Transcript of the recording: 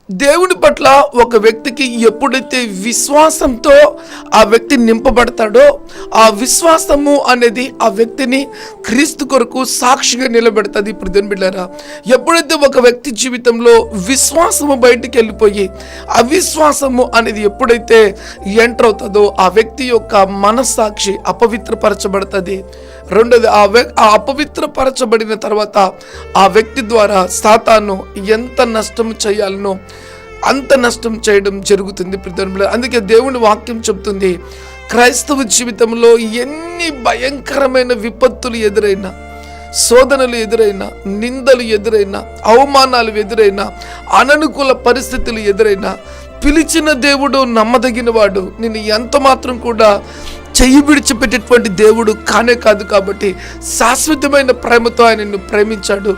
దేవుని పట్ల ఒక వ్యక్తికి ఎప్పుడైతే విశ్వాసంతో ఆ వ్యక్తి నింపబడతాడో, ఆ విశ్వాసము అనేది ఆ వ్యక్తిని క్రీస్తు కొరకు సాక్షిగా నిలబెడతాది. ఇప్పుడు దేవుని బిడ్డలారా, ఎప్పుడైతే ఒక వ్యక్తి జీవితంలో విశ్వాసము బయటికి వెళ్ళిపోయి అవిశ్వాసము అనేది ఎప్పుడైతే ఎంటర్ అవుతుందో ఆ వ్యక్తి యొక్క మనస్సాక్షి అపవిత్రపరచబడుతుంది. రెండోది, ఆ అపవిత్రపరచబడిన తర్వాత ఆ వ్యక్తి ద్వారా సాతాను ఎంత నష్టం చేయాలనో అంత నష్టం చేయడం జరుగుతుంది. అందుకే దేవుని వాక్యం చెప్తుంది, క్రైస్తవ జీవితంలో ఎన్ని భయంకరమైన విపత్తులు ఎదురైనా, శోధనలు ఎదురైనా, నిందలు ఎదురైనా, అవమానాలు ఎదురైనా, అననుకూల పరిస్థితులు ఎదురైనా, పిలిచిన దేవుడు నమ్మదగిన వాడు, నిన్ను ఎంత మాత్రం కూడా చెయ్యి విడిచిపెట్టేటువంటి దేవుడు కానే కాదు. కాబట్టి శాశ్వతమైన ప్రేమతో ఆయన నిన్ను ప్రేమించాడు.